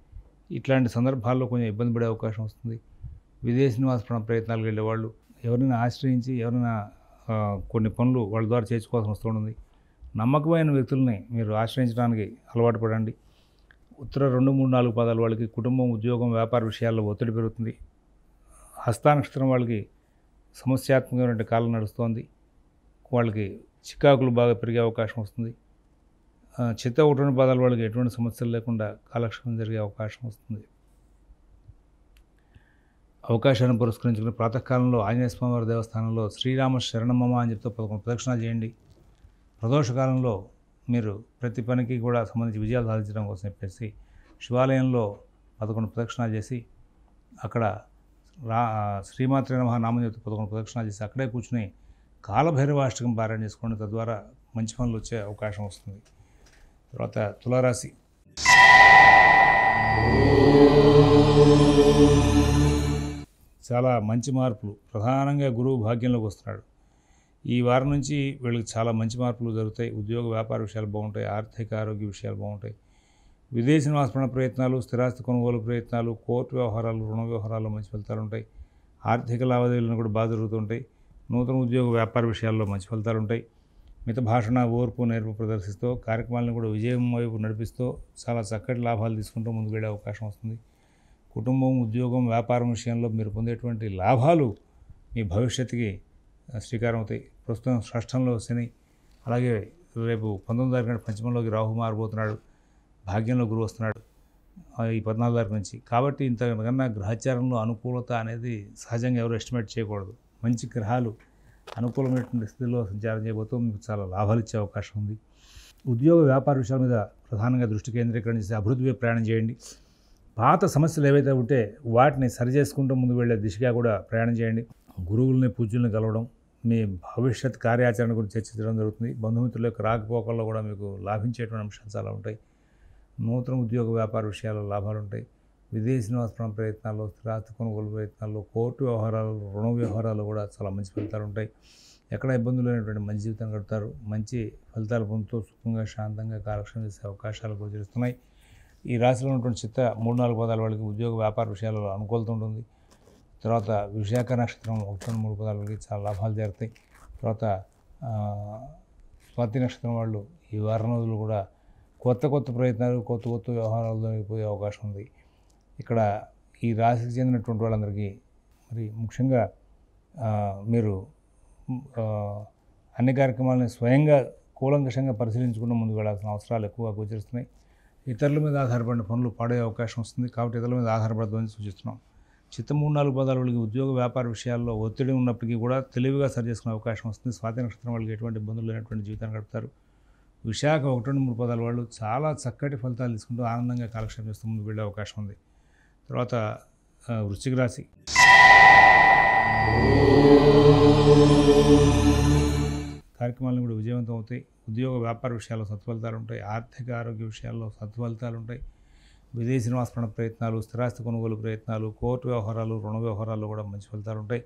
ఇట్లాంటి సందర్భాల్లో కొంచెం ఇబ్బంది పడే అవకాశం వస్తుంది. విదేశీ నివాస ప్రయత్నాలకు వెళ్ళేవాళ్ళు ఎవరైనా ఆశ్రయించి ఎవరైనా కొన్ని పనులు వాళ్ళ ద్వారా చేయించుకోవాల్సి వస్తుంది. నమ్మకమైన వ్యక్తుల్ని మీరు ఆశ్రయించడానికి అలవాటు పడండి. ఉత్తర 2, 3, 4 పాదాల వాళ్ళకి కుటుంబం, ఉద్యోగం, వ్యాపార విషయాల్లో ఒత్తిడి పెరుగుతుంది. హస్త నక్షత్రం వాళ్ళకి సమస్యాత్మకమైన కాలం నడుస్తోంది. వాళ్ళకి చికాకులు బాగా పెరిగే అవకాశం వస్తుంది. చిత్త 1, 2 పాదాల వాళ్ళకి ఎటువంటి సమస్యలు లేకుండా కాలక్షేపం జరిగే అవకాశం వస్తుంది. అవకాశాన్ని పురస్కరించుకుని ప్రాతకాలంలో ఆంజనేయ స్వామివారి దేవస్థానంలో శ్రీరామ శరణమమ అని చెప్తూ 11 ప్రదక్షిణాలు చేయండి. ప్రదోషకాలంలో మీరు ప్రతి పనికి కూడా సంబంధించి విజయాలు సాధించడం కోసం చెప్పేసి శివాలయంలో 11 ప్రదక్షిణాలు చేసి అక్కడ శ్రీమాత్రే నమః నామం చెప్తే 11 ప్రదక్షిణాలు చేసి అక్కడే కూర్చుని కాలభైరవాష్టకం పారాయణ చేసుకోండి. తద్వారా మంచి పనులు వచ్చే అవకాశం వస్తుంది. తర్వాత తులారాశి. చాలా మంచి మార్పులు, ప్రధానంగా గురువు భాగ్యంలోకి వస్తున్నాడు. ఈ వారం నుంచి వీళ్ళకి చాలా మంచి మార్పులు జరుగుతాయి. ఉద్యోగ వ్యాపార విషయాలు బాగుంటాయి. ఆర్థిక ఆరోగ్య విషయాలు బాగుంటాయి. విదేశీ నివాసపరణ ప్రయత్నాలు, స్థిరాస్తి కొనుగోలు ప్రయత్నాలు, కోర్టు వ్యవహారాలు, రుణ వ్యవహారాల్లో మంచి ఫలితాలు ఉంటాయి. ఆర్థిక లావాదేవీలను కూడా బాగా జరుగుతుంటాయి. నూతన ఉద్యోగ వ్యాపార విషయాల్లో మంచి ఫలితాలు ఉంటాయి. మిత భాషణ, ఓర్పు, నేర్పు ప్రదర్శిస్తూ కార్యక్రమాలను కూడా విజయం వైపు నడిపిస్తూ చాలా చక్కటి లాభాలు తీసుకుంటూ ముందుకు వెళ్ళే అవకాశం వస్తుంది. కుటుంబం, ఉద్యోగం, వ్యాపారం విషయంలో మీరు పొందేటువంటి లాభాలు మీ భవిష్యత్తుకి శ్రీకారం అవుతాయి. ప్రస్తుతం షష్ఠంలో శని, అలాగే రేపు 19వ తారీఖు పంచమంలోకి రాహు మారబోతున్నాడు. భాగ్యంలో గురువు వస్తున్నాడు ఈ 14వ తారీఖు నుంచి. కాబట్టి ఇంతకన్నా గ్రహచారంలో అనుకూలత అనేది సహజంగా ఎవరు ఎస్టిమేట్ చేయకూడదు. మంచి గ్రహాలు అనుకూలమైనటువంటి స్థితిలో సంచారం చేయబోతూ మీకు చాలా లాభాలు ఇచ్చే అవకాశం ఉంది. ఉద్యోగ వ్యాపార విషయాల మీద ప్రధానంగా దృష్టి కేంద్రీకరణ చేసి అభివృద్ధి వైపు ప్రయాణం చేయండి. పాత సమస్యలు ఏవైతే ఉంటే వాటిని సరిచేసుకుంటూ ముందుకు వెళ్ళే దిశగా కూడా ప్రయాణం చేయండి. గురువుల్ని, పూజ్యుల్ని కలవడం, మీ భవిష్యత్ కార్యాచరణ గురించి చర్చించడం జరుగుతుంది. బంధుమిత్రుల యొక్క రాకపోకల్లో కూడా మీకు లాభించేటువంటి అంశాలు చాలా ఉంటాయి. నూతన ఉద్యోగ వ్యాపార విషయాల్లో లాభాలు ఉంటాయి. విదేశీ నివాసపరణ ప్రయత్నాల్లో, స్థిరాస్తి కొనుగోలు ప్రయత్నాల్లో, కోర్టు వ్యవహారాలు, రుణ వ్యవహారాలు కూడా చాలా మంచి ఫలితాలు ఉంటాయి. ఎక్కడ ఇబ్బందులు లేనటువంటి మంచి జీవితం గడుపుతారు. మంచి ఫలితాలు పొందుతూ సుఖంగా, శాంతంగా కాలక్షేపం చేసే అవకాశాలు గోచరిస్తున్నాయి. ఈ రాశిలో ఉన్నటువంటి చిత్త 3-4 పదాల వాళ్ళకి ఉద్యోగ వ్యాపార విషయాలలో అనుకూలత ఉంటుంది. తర్వాత విశాఖ నక్షత్రం 1-3 పదాల వాళ్ళకి చాలా లాభాలు జరుగుతాయి. తర్వాత స్వాతి నక్షత్రం వాళ్ళు ఈ వారం రోజులు కూడా కొత్త ప్రయత్నాలు, కొత్త వ్యవహారాల్లో పోయే అవకాశం ఉంది. ఇక్కడ ఈ రాశికి చెందినటువంటి వాళ్ళందరికీ మరి ముఖ్యంగా మీరు అన్ని కార్యక్రమాలని స్వయంగా కూలంకషంగా పరిశీలించుకుంటూ ముందుకు వెళ్ళాల్సిన అవసరాలు ఎక్కువగా గోచరిస్తున్నాయి. ఇతరుల మీద ఆధారపడిన పనులు పాడే అవకాశం వస్తుంది. కాబట్టి ఇతరుల మీద ఆధారపడదని సూచిస్తున్నాం. చిత్త 3-4 పదాల వాళ్ళకి ఉద్యోగ వ్యాపార విషయాల్లో ఒత్తిడి ఉన్నప్పటికీ కూడా తెలివిగా సరి చేసుకునే అవకాశం వస్తుంది. స్వాతి నక్షత్రం వాళ్ళకి ఎటువంటి ఇబ్బందులు లేనటువంటి జీవితాన్ని గడుపుతారు. విశాఖ 1-3 పదాల వాళ్ళు చాలా చక్కటి ఫలితాలు తీసుకుంటూ ఆనందంగా కాలక్షేపం చేస్తూ ముందుకు వెళ్ళే అవకాశం ఉంది. తర్వాత వృశ్చిక రాశి. కార్యక్రమాలను కూడా విజయవంతం అవుతాయి. ఉద్యోగ వ్యాపార విషయాల్లో సత్ఫలితాలు ఉంటాయి. ఆర్థిక ఆరోగ్య విషయాల్లో సత్ఫలితాలు ఉంటాయి. విదేశీ నివాసపరణ ప్రయత్నాలు, స్థిరాస్తి కొనుగోలు ప్రయత్నాలు, కోర్టు వ్యవహారాలు, రుణ వ్యవహారాల్లో కూడా మంచి ఫలితాలు ఉంటాయి.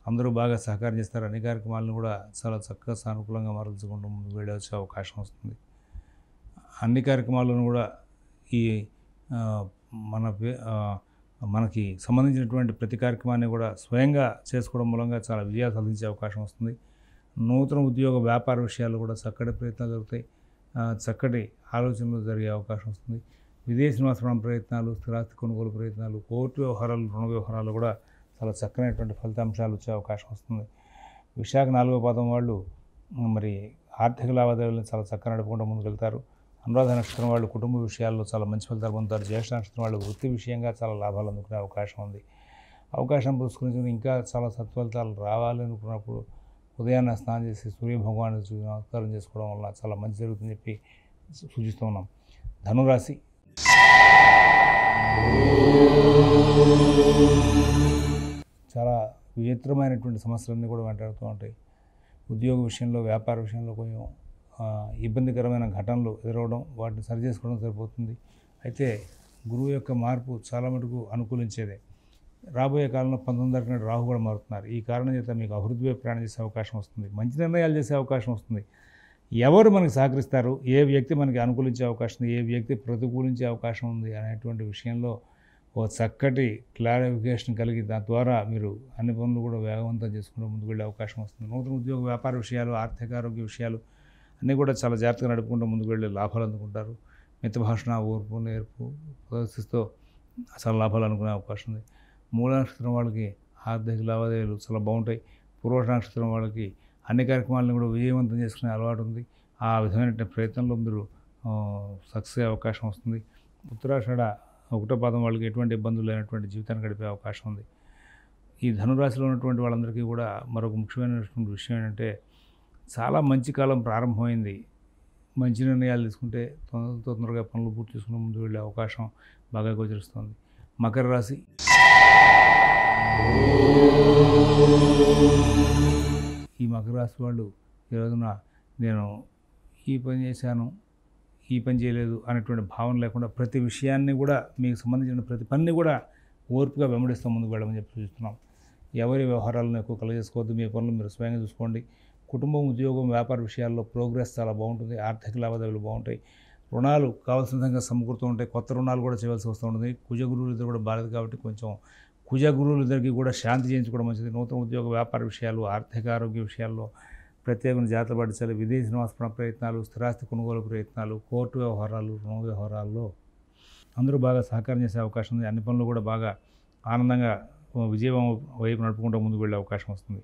అందరూ బాగా సహకారం చేస్తారు. అన్ని కార్యక్రమాలను కూడా చాలా చక్కగా సానుకూలంగా మరల్చుకుంటూ ముందుకు వెళ్ళే అవకాశం వస్తుంది. అన్ని కార్యక్రమాలను కూడా ఈ మనకి సంబంధించినటువంటి ప్రతి కార్యక్రమాన్ని కూడా స్వయంగా చేసుకోవడం మూలంగా చాలా విజయాలు సాధించే అవకాశం వస్తుంది. నూతన ఉద్యోగ వ్యాపార విషయాలు కూడా చక్కటి ప్రయత్నాలు జరుగుతాయి. చక్కటి ఆలోచనలు జరిగే అవకాశం వస్తుంది. విదేశీ నివాసపరణ ప్రయత్నాలు, స్థిరాస్తి కొనుగోలు ప్రయత్నాలు, కోర్టు వ్యవహారాలు, రుణ వ్యవహారాలు కూడా చాలా చక్కనైనటువంటి ఫలితాంశాలు వచ్చే అవకాశం వస్తుంది. విశాఖ 4వ పాదం వాళ్ళు మరి ఆర్థిక లావాదేవీలను చాలా చక్కగా నడుపుకుంటూ ముందుకు వెళ్తారు. అనురాధ నక్షత్రం వాళ్ళు కుటుంబ విషయాల్లో చాలా మంచి ఫలితాలు పొందుతారు. జ్యేష్ఠ నక్షత్రం వాళ్ళు వృత్తి విషయంగా చాలా లాభాలు అందుకునే అవకాశం ఉంది. అవకాశం పురస్కరించుకుని ఇంకా చాలా సత్ఫలితాలు రావాలి అనుకున్నప్పుడు ఉదయాన్నే స్నానం చేసి సూర్యభగవాన్ని నమస్కారం చేసుకోవడం వల్ల చాలా మంచి జరుగుతుందని చెప్పి సూచిస్తూ ఉన్నాం. ధనురాశి. చాలా విచిత్రమైనటువంటి సమస్యలన్నీ కూడా వెంటాడుతూ ఉంటాయి. ఉద్యోగ విషయంలో, వ్యాపార విషయంలో కొంచెం ఇబ్బందికరమైన ఘటనలు ఎదురవడం, వాటిని సరి చేసుకోవడం సరిపోతుంది. అయితే గురువు యొక్క మార్పు చాలా మటుకు అనుకూలించేదే. రాబోయే కాలంలో 19వ తారీఖు రాహు కూడా మారుతున్నారు. ఈ కారణం చేత మీకు అభివృద్ధి వైపు ప్రయాణం చేసే అవకాశం వస్తుంది. మంచి నిర్ణయాలు చేసే అవకాశం వస్తుంది. ఎవరు మనకు సహకరిస్తారు, ఏ వ్యక్తి మనకి అనుకూలించే అవకాశం ఉంది, ఏ వ్యక్తి ప్రతికూలించే అవకాశం ఉంది అనేటువంటి విషయంలో ఓ చక్కటి క్లారిఫికేషన్ కలిగి దాని ద్వారా మీరు అన్ని పనులు కూడా వేగవంతం చేసుకుంటూ ముందుకు వెళ్ళే అవకాశం వస్తుంది. నూతన ఉద్యోగ వ్యాపార విషయాలు, ఆర్థిక ఆరోగ్య విషయాలు అన్నీ కూడా చాలా జాగ్రత్తగా నడుపుకుంటూ ముందుకు వెళ్ళే లాభాలు అందుకుంటారు. మిత భాషణ, ఓర్పు, నేర్పు ప్రదర్శిస్తూ చాలా లాభాలు అనుకునే అవకాశం ఉంది. మూల నక్షత్రం వాళ్ళకి ఆర్థిక లావాదేవీలు చాలా బాగుంటాయి. పూర్వ నక్షత్రం వాళ్ళకి అన్ని కార్యక్రమాలను కూడా విజయవంతం చేసుకునే అలవాటు ఉంది. ఆ విధమైన ప్రయత్నంలో మీరు సక్సెస్ అయ్యే అవకాశం వస్తుంది. ఉత్తరాషాఢ 1వ పాదం వాళ్ళకి ఎటువంటి ఇబ్బందులు లేనటువంటి జీవితాన్ని గడిపే అవకాశం ఉంది. ఈ ధనురాశిలో ఉన్నటువంటి వాళ్ళందరికీ కూడా మరొక ముఖ్యమైనటువంటి విషయం ఏంటంటే చాలా మంచి కాలం ప్రారంభమైంది. మంచి నిర్ణయాలు తీసుకుంటే తొందరగా పనులు పూర్తి చేసుకుని ముందు వెళ్ళే అవకాశం బాగా గోచరిస్తుంది. మకర రాశి. ఈ మకర రాశి వాళ్ళు ఈ రోజున నేను ఈ పని చేశాను, ఈ పని చేయలేదు అనేటువంటి భావన లేకుండా ప్రతి విషయాన్ని కూడా మీకు సంబంధించిన ప్రతి పనిని కూడా ఓర్పుగా వెంబడిస్తూ ముందుకు వెళ్ళమని చెప్పి సూచిస్తున్నాం. ఎవరి వ్యవహారాలను ఎక్కువ కలగజేసుకోవద్దు. మీ పనులు మీరు స్వయంగా చూసుకోండి. కుటుంబం, ఉద్యోగం, వ్యాపార విషయాల్లో ప్రోగ్రెస్ చాలా బాగుంటుంది. ఆర్థిక లావాదేవీలు బాగుంటాయి. రుణాలు కావాల్సిన విధంగా సమకూరుతూ ఉంటాయి. కొత్త రుణాలు కూడా చేయవలసి వస్తూ ఉంటుంది. కుజగురువులు ఇద్దరు కూడా బాలేదు కాబట్టి కొంచెం కుజగురువులు ఇద్దరికి కూడా శాంతి చేయించుకోవడం మంచిది. నూతన ఉద్యోగ వ్యాపార విషయాలు, ఆర్థిక ఆరోగ్య విషయాల్లో ప్రత్యేకమైన జాగ్రత్తలు పాటించాలి. విదేశీ నివాస ప్రయత్నాలు, స్థిరాస్తి కొనుగోలు ప్రయత్నాలు, కోర్టు వ్యవహారాలు, రుణ వ్యవహారాల్లో అందరూ బాగా సహకారం చేసే అవకాశం ఉంది. అన్ని పనులు కూడా బాగా ఆనందంగా విజయం వైపు నడుపుకుంటూ ముందుకు వెళ్ళే అవకాశం వస్తుంది.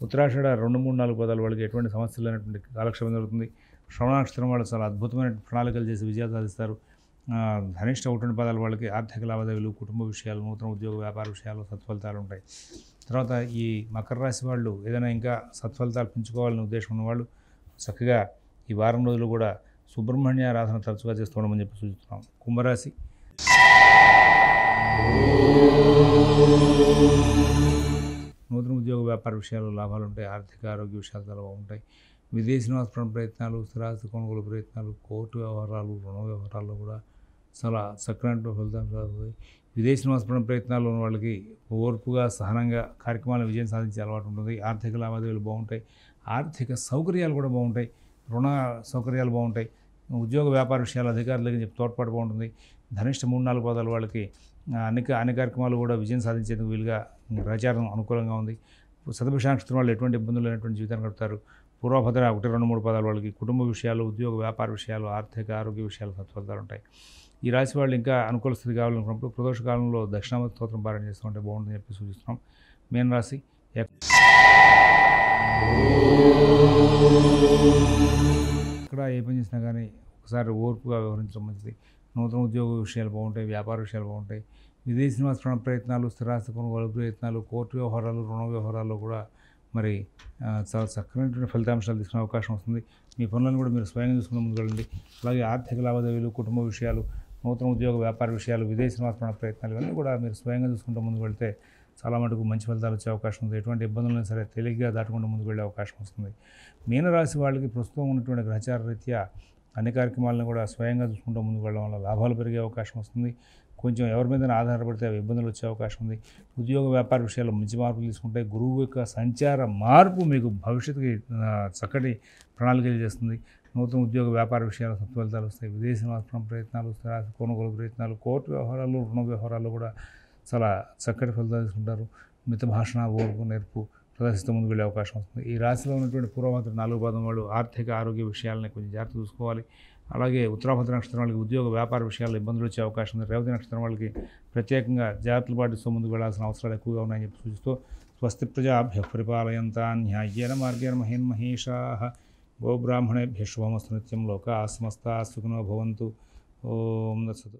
ఉత్తరాషాఢ 2, 3, 4 పదాల వాళ్ళకి ఎటువంటి సమస్యలు లేనటువంటి కాలక్షేపం జరుగుతుంది. శ్రవణ నక్షత్రం వాళ్ళు చాలా అద్భుతమైన ప్రణాళికలు చేసి విజయాలు సాధిస్తారు. ధనిష్ట 1 పదాల వాళ్ళకి ఆర్థిక లావాదేవీలు, కుటుంబ విషయాలు, నూతన ఉద్యోగ వ్యాపార విషయాలు సత్ఫలితాలు ఉంటాయి. తర్వాత ఈ మకర రాశి వాళ్ళు ఏదైనా ఇంకా సత్ఫలితాలు పెంచుకోవాలనే ఉద్దేశం ఉన్నవాళ్ళు చక్కగా ఈ వారం రోజులు కూడా సుబ్రహ్మణ్య ఆరాధన తరచుగా చేస్తూ ఉండమని చెప్పి సూచిస్తున్నాం. కుంభరాశి నూతన ఉద్యోగ వ్యాపార విషయాల్లో లాభాలు ఉంటాయి. ఆర్థిక ఆరోగ్య విషయాలు చాలా బాగుంటాయి. విదేశీ నివాస ప్రయత్నాలు, స్థిరాస్తి కొనుగోలు ప్రయత్నాలు, కోర్టు వ్యవహారాలు, రుణ వ్యవహారాల్లో కూడా చాలా చక్కనైన ఫలితాలు సాగుతాయి. విదేశీ నివాస ప్రయత్నాలు ఉన్న వాళ్ళకి ఓర్పుగా, సహనంగా కార్యక్రమాలను విజయం సాధించే అలవాటు ఉంటుంది. ఆర్థిక లావాదేవీలు బాగుంటాయి. ఆర్థిక సౌకర్యాలు కూడా బాగుంటాయి. రుణ సౌకర్యాలు బాగుంటాయి. ఉద్యోగ వ్యాపార విషయాలు అధికారుల దగ్గర చెప్పి తోడ్పాటు బాగుంటుంది. ధనిష్ట 3, 4 పదాల వాళ్ళకి అన్ని కార్యక్రమాలు కూడా విజయం సాధించేందుకు వీలుగా ప్రచారం అనుకూలంగా ఉంది. శతభిష నక్షత్రం వాళ్ళు ఎటువంటి ఇబ్బందులు లేనటువంటి జీవితాన్ని గడుపుతారు. పూర్వభద్ర 1, 2, 3 పదాల వాళ్ళకి కుటుంబ విషయాలు, ఉద్యోగ వ్యాపార విషయాలు, ఆర్థిక ఆరోగ్య విషయాలు సత్ఫలితాలు ఉంటాయి. ఈ రాశి వాళ్ళు ఇంకా అనుకూల స్థితి కావాలనుకున్నప్పుడు ప్రదోష కాలంలో దక్షిణామూర్తి స్తోత్రం పారాయణ చేస్తూ ఉంటే బాగుంటుందని చెప్పి సూచిస్తున్నాం. మీన రాశి ఇక్కడ ఏ పని చేసినా కానీ ఒకసారి ఓర్పుగా వ్యవహరించడం మంచిది. నూతన ఉద్యోగ విషయాలు బాగుంటాయి. వ్యాపార విషయాలు బాగుంటాయి. విదేశీ నివాస ప్రయత్నాలు, స్థిరాస్తి కొనుగోలు ప్రయత్నాలు, కోర్టు వ్యవహారాలు, రుణ వ్యవహారాల్లో కూడా మరి చాలా చక్కనైనటువంటి ఫలితాంశాలు తీసుకునే అవకాశం వస్తుంది. మీ పనులను కూడా మీరు స్వయంగా చూసుకుని ముందుకు వెళ్ళండి. అలాగే ఆర్థిక లావాదేవీలు, కుటుంబ విషయాలు, నూతన ఉద్యోగ వ్యాపార విషయాలు, విదేశీ నివాస ప్రయత్నాలు ఇవన్నీ కూడా మీరు స్వయంగా చూసుకుంటూ ముందుకు వెళ్తే చాలా మటుకు మంచి ఫలితాలు వచ్చే అవకాశం ఉంది. ఎటువంటి ఇబ్బందులైనా సరే తేలిగ్గా దాటుకుంటూ ముందుకు వెళ్ళే అవకాశం వస్తుంది. మీనరాశి వాళ్ళకి ప్రస్తుతం ఉన్నటువంటి గ్రహచార రీత్యా అన్ని కార్యక్రమాలను కూడా స్వయంగా చూసుకుంటూ ముందుకు వెళ్ళడం వల్ల లాభాలు పెరిగే అవకాశం వస్తుంది. కొంచెం ఎవరి మీద ఆధారపడితే అవి ఇబ్బందులు వచ్చే అవకాశం ఉంది. ఉద్యోగ వ్యాపార విషయాల్లో మంచి మార్పులు తీసుకుంటే గురువు యొక్క సంచార మార్పు మీకు భవిష్యత్తుకి చక్కటి ప్రణాళికలు చేస్తుంది. నూతన ఉద్యోగ వ్యాపార విషయాలు సత్ఫలితాలు వస్తాయి. విదేశీ నివాస ప్రయత్నాలు, స్థిరాస్తి కొనుగోలు ప్రయత్నాలు, కోర్టు వ్యవహారాలు, రుణ వ్యవహారాలు కూడా చాలా చక్కటి ఫలితాలు తీసుకుంటారు. మిత భాషణ, ఓర్పు, నేర్పు ప్రదర్శిస్తూ ముందుకు వెళ్ళే అవకాశం వస్తుంది. ఈ రాశిలో ఉన్నటువంటి పూర్వభద్ర 4 పాదం వాళ్ళు ఆర్థిక ఆరోగ్య విషయాలని కొంచెం జాగ్రత్త చూసుకోవాలి. అలాగే ఉత్తరాభద్ర నక్షత్రం వాళ్ళకి ఉద్యోగ వ్యాపార విషయాల్లో ఇబ్బందులు వచ్చే అవకాశం ఉంది. రేవతి నక్షత్రం వాళ్ళకి ప్రత్యేకంగా జాగ్రత్తలు పాటిస్తూ ముందుకు వెళ్లాల్సిన అవసరాలు ఎక్కువగా ఉన్నాయని చెప్పి సూచిస్తూ స్వస్తి ప్రజాభ్యః పరిపాలయంతాం న్యాయేన మార్గేణ మహీన్మహీషాః గోబ్రాహ్మణేభ్యః శుభమస్తు నిత్యం. లోకాః సమస్తాః సుఖినో భవంతు. ఓం తత్సత్.